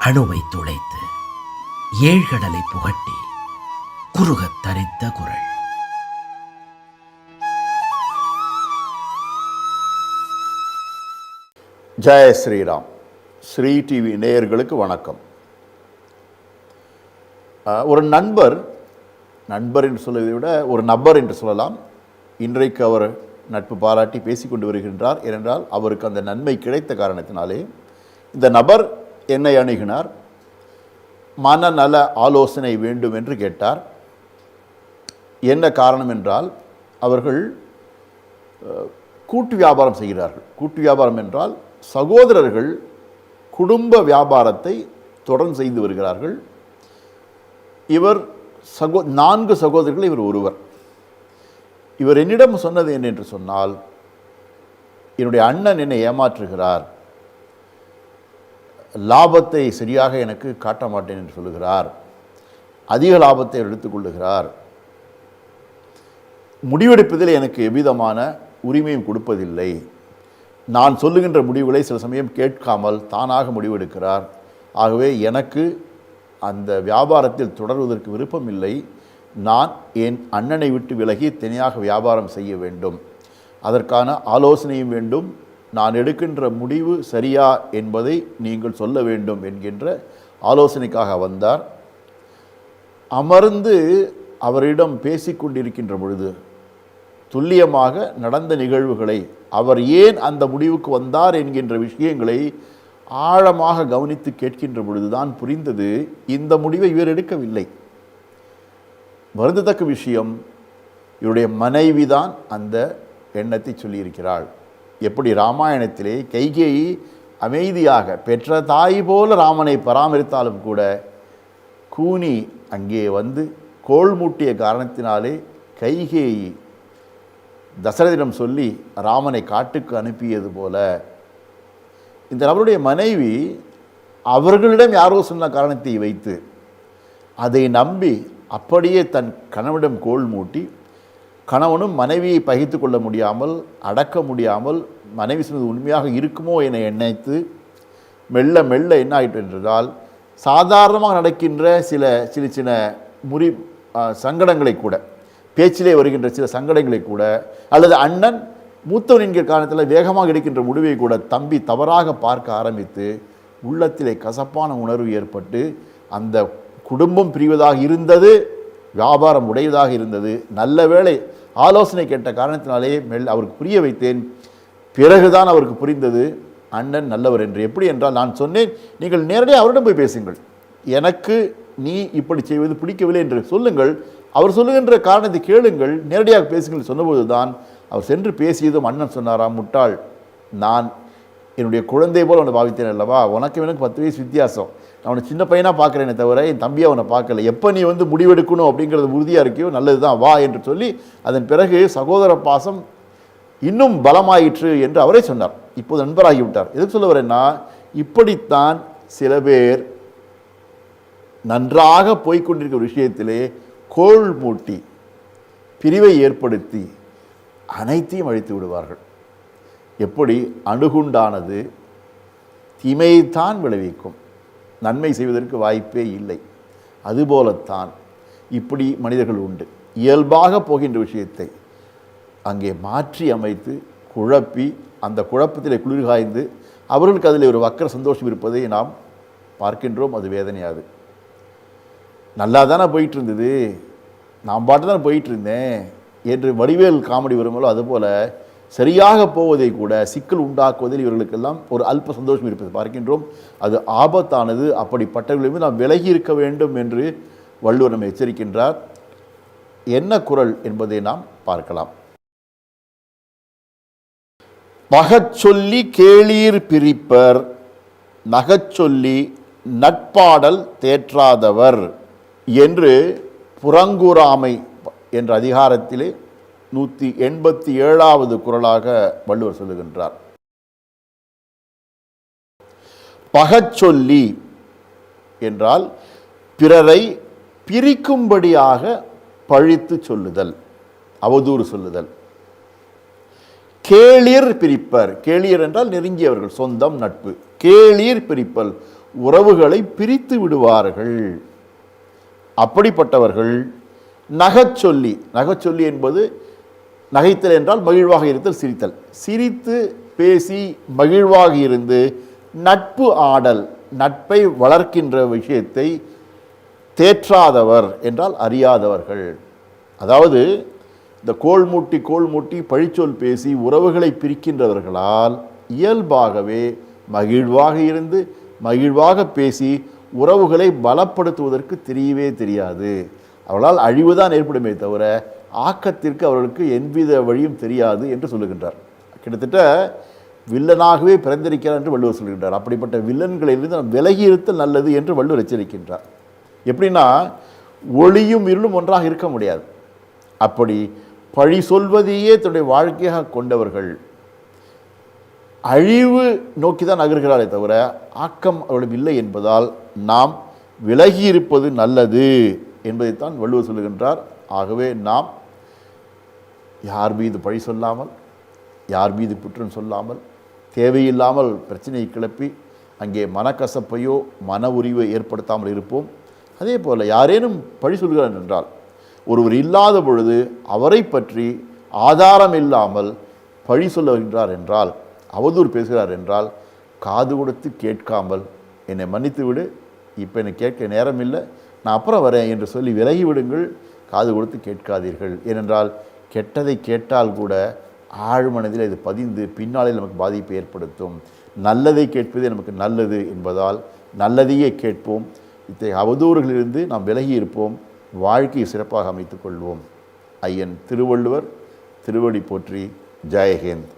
அணுவை துளைத்து ஏழ்கடலை புகட்டி குறுகத் தரித்த குரல். ஜெய ஸ்ரீராம். ஸ்ரீ டிவி நேயர்களுக்கு வணக்கம். ஒரு நண்பர் என்று சொல்வதை விட ஒரு நபர் என்று சொல்லலாம். இன்றைக்கு அவர் நட்பு பாராட்டி பேசிக்கொண்டு வருகின்றார். ஏனென்றால் அவருக்கு அந்த நன்மை கிடைத்த காரணத்தினாலே இந்த நபர் என்னை அணுகினார். மனநல ஆலோசனை வேண்டும் என்று கேட்டார். என்ன காரணம் என்றால், அவர்கள் கூட்டு வியாபாரம் செய்கிறார்கள். கூட்டு வியாபாரம் என்றால் சகோதரர்கள் குடும்ப வியாபாரத்தை தொடர்ந்து செய்து வருகிறார்கள். இவர் 4 சகோதரர்கள், இவர் ஒருவர். இவர் என்னிடம் சொன்னது என்ன என்று சொன்னால், என்னுடைய அண்ணன் என்னை ஏமாற்றுகிறார், லாபத்தை சரியாக எனக்கு காட்ட மாட்டேன் என்று சொல்லுகிறார், அதிக லாபத்தை எடுத்துக்கொள்ளுகிறார், முடிவெடுப்பதில் எனக்கு எவ்விதமான உரிமையும் கொடுப்பதில்லை, நான் சொல்லுகின்ற முடிவுகளை சில சமயம் கேட்காமல் தானாக முடிவெடுக்கிறார். ஆகவே எனக்கு அந்த வியாபாரத்தில் தொடர்வதற்கு விருப்பம் இல்லை. நான் என் அண்ணனை விட்டு விலகி தனியாக வியாபாரம் செய்ய வேண்டும். அதற்கான ஆலோசனையும் வேண்டும். நான் எடுக்கின்ற முடிவு சரியா என்பதை நீங்கள் சொல்ல வேண்டும் என்கின்ற ஆலோசனைக்காக வந்தார். அமர்ந்து அவரிடம் பேசிக்கொண்டிருக்கின்ற பொழுது துல்லியமாக நடந்த நிகழ்வுகளை, அவர் ஏன் அந்த முடிவுக்கு வந்தார் என்கின்ற விஷயங்களை ஆழமாக கவனித்து கேட்கின்ற பொழுதுதான் புரிந்தது, இந்த முடிவை இவர் எடுக்கவில்லை. வருந்தத்தக்க விஷயம், இவருடைய மனைவிதான் அந்த எண்ணத்தை சொல்லியிருக்கிறாள். எப்படி ராமாயணத்திலே கைகேயி அமைதியாக பெற்ற தாய் போல ராமனை பராமரித்தாலும் கூட கூனி அங்கே வந்து கோள் மூட்டிய காரணத்தினாலே கைகேயி தசரதிடம் சொல்லி ராமனை காட்டுக்கு அனுப்பியது போல, இந்த நபருடைய மனைவி அவர்களிடம் யாரோ சொன்ன காரணத்தை வைத்து அதை நம்பி அப்படியே தன் கணவனிடம் கோள் மூட்டி, கணவனும் மனைவியை பகித்து கொள்ள முடியாமல், அடக்க முடியாமல், மனைவி சொன்னது உண்மையாக இருக்குமோ என எண்ணெய்த்து மெல்ல மெல்ல என்ன ஆயிற்று என்றால், சாதாரணமாக நடக்கின்ற சில சங்கடங்களை கூட, பேச்சிலே வருகின்ற சில சங்கடங்களை கூட, அல்லது அண்ணன் மூத்தவன் என்கிற காரணத்தில் வேகமாக எடுக்கின்ற முடிவை கூட தம்பி தவறாக பார்க்க ஆரம்பித்து உள்ளத்திலே கசப்பான உணர்வு ஏற்பட்டு அந்த குடும்பம் பிரிவதாக இருந்தது, வியாபாரம் உடையதாக இருந்தது. நல்ல வேளை ஆலோசனை கேட்ட காரணத்தினாலே அவருக்கு புரிய வைத்தேன். பிறகுதான் அவருக்கு புரிந்தது அண்ணன் நல்லவர் என்று. எப்படி என்றால், நான் சொன்னேன், நீங்கள் நேரடியாக அவரிடம் போய் பேசுங்கள், எனக்கு நீ இப்படி செய்வது பிடிக்கவில்லை என்று சொல்லுங்கள், அவர் சொல்லுகின்ற காரணத்தை கேளுங்கள், நேரடியாக பேசுங்கள் சொன்னபோது தான் அவர் சென்று பேசியதும் அண்ணன் சொன்னாராம், முட்டாள், நான் என்னுடைய குழந்தை போல் அவனை பாவித்தேன் அல்லவா, உனக்கு எனக்கு 10 வயசு வித்தியாசம், நான் அவனை சின்ன பையனாக பார்க்குறேனே தவிர என் தம்பியை அவனை பார்க்கல, எப்போ நீ வந்து முடிவெடுக்கணும் அப்படிங்கிறது உறுதியாக இருக்கியோ நல்லது தான், வா என்று சொல்லி அதன் பிறகு சகோதர பாசம் இன்னும் பலமாயிற்று என்று அவரே சொன்னார். இப்போது நண்பராகிவிட்டார். எதுக்கு சொல்ல வரேன்னா, இப்படித்தான் சில பேர் நன்றாக போய்கொண்டிருக்கிற விஷயத்திலே கோள் மூட்டி பிரிவை ஏற்படுத்தி அனைத்தையும் அழித்து விடுவார்கள். எப்படி அணுகுண்டானது தீமையைத்தான் விளைவிக்கும், நன்மை செய்வதற்கு வாய்ப்பே இல்லை. அதுபோலத்தான் இப்படி மனிதர்கள் உண்டு. இயல்பாக போகின்ற விஷயத்தை அங்கே மாற்றி அமைத்து குழப்பி அந்த குழப்பத்திலே குளிர்காய்ந்து அவர்களுக்கு அதில் ஒரு வக்கர சந்தோஷம் இருப்பதை நாம் பார்க்கின்றோம். அது வேதனையாது. நல்லா தானே போயிட்டு இருந்தது, நான் பாட்டு தானே போயிட்டு இருந்தேன் என்று வடிவேல் காமெடி வரும்போது அதுபோல் சரியாக போவதை கூட சிக்கல் உண்டாக்குவதில் இவர்களுக்கெல்லாம் ஒரு அல்ப சந்தோஷம் இருப்பது பார்க்கின்றோம். அது ஆபத்தானது. அப்படிப்பட்டவர்களிடம் நாம் விலகி இருக்க வேண்டும் என்று வள்ளுவர் நம்மை எச்சரிக்கின்றார். என்ன குறள் என்பதை நாம் பார்க்கலாம். பகச்சொல்லி கேளீர் பிரிப்பர், நகச்சொல்லி நட்பாடல் தேற்றாதவர் என்று புறங்கூறாமை என்ற அதிகாரத்திலே 187வது குறளாக வள்ளுவர் சொல்லுகின்றார். பகச்சொல்லி என்றால் பிறரை பிரிக்கும்படியாக பழித்து சொல்லுதல், அவதூறு சொல்லுதல். கேளிர் பிரிப்பர், கேளிர் என்றால் நெருங்கியவர்கள், சொந்தம், நட்பு. கேளிர் பிரிப்பல், உறவுகளை பிரித்து விடுவார்கள். அப்படிப்பட்டவர்கள் நகைச்சொல்லி என்பது நகைத்தல் என்றால் மகிழ்வாக இருத்தல், சிரித்தல். சிரித்து பேசி மகிழ்வாக இருந்து நட்பு ஆடல், நட்பை வளர்க்கின்ற விஷயத்தை தேற்றாதவர் என்றால் அறியாதவர்கள். அதாவது இந்த கோள் மூட்டி பழிச்சொல் பேசி உறவுகளை பிரிக்கின்றவர்களால் இயல்பாகவே மகிழ்வாக இருந்து மகிழ்வாக பேசி உறவுகளை பலப்படுத்துவதற்கு தெரியவே தெரியாது. அவர்களால் அழிவுதான் ஏற்படுமே தவிர ஆக்கத்திற்கு அவர்களுக்கு எவ்வித வழியும் தெரியாது என்று சொல்லுகின்றார். கிட்டத்தட்ட வில்லனாகவே பிறந்திருக்கிறார் என்று வள்ளுவர் சொல்கின்றார். அப்படிப்பட்ட வில்லன்களிலிருந்து நாம் விலகி இருத்தல் நல்லது என்று வள்ளுவர் எச்சரிக்கின்றார். எப்படின்னா, ஒளியும் இருளும் ஒன்றாக இருக்க முடியாது. அப்படி பழி சொல்வதையே தன்னுடைய வாழ்க்கையாக கொண்டவர்கள் அழிவு நோக்கி தான் நகர்கிறாரே தவிர ஆக்கம் அவர்களும் இல்லை என்பதால் நாம் விலகி இருப்பது நல்லது என்பதைத்தான் வள்ளுவர் சொல்லுகின்றார். ஆகவே நாம் யார் மீது பழி சொல்லாமல், யார் மீது குற்றம் சொல்லாமல், தேவையில்லாமல் பிரச்சனையை கிளப்பி அங்கே மனக்கசப்பையோ மன உரிவை ஏற்படுத்தாமல் இருப்போம். அதே போல் யாரேனும் பழி சொல்கிறார் என்றால், ஒருவர் இல்லாத பொழுது அவரை பற்றி ஆதாரம் இல்லாமல் பழி சொல்லுகின்றார் என்றால், அவதூறு பேசுகிறார் என்றால், காது கொடுத்து கேட்காமல் என்னை மன்னித்து விடு, இப்போ என்னை கேட்க நேரம் இல்லை, நான் அப்புறம் வரேன் என்று சொல்லி விலகி விடுங்கள். காது கொடுத்து கேட்காதீர்கள். ஏனென்றால் கெட்டதை கேட்டால் கூட ஆழ்மனதில் இது பதிந்து பின்னாளில் நமக்கு பாதிப்பை ஏற்படுத்தும். நல்லதை கேட்பதே நமக்கு நல்லது என்பதால் நல்லதையே கேட்போம். இத்தகைய அவதூறுகளிலிருந்து நாம் விலகி இருப்போம். வாழ்க்கையை சிறப்பாக அமைத்துக் கொள்வோம். ஐயன் திருவள்ளுவர் திருவடி போற்றி. ஜெயஹிந்த்.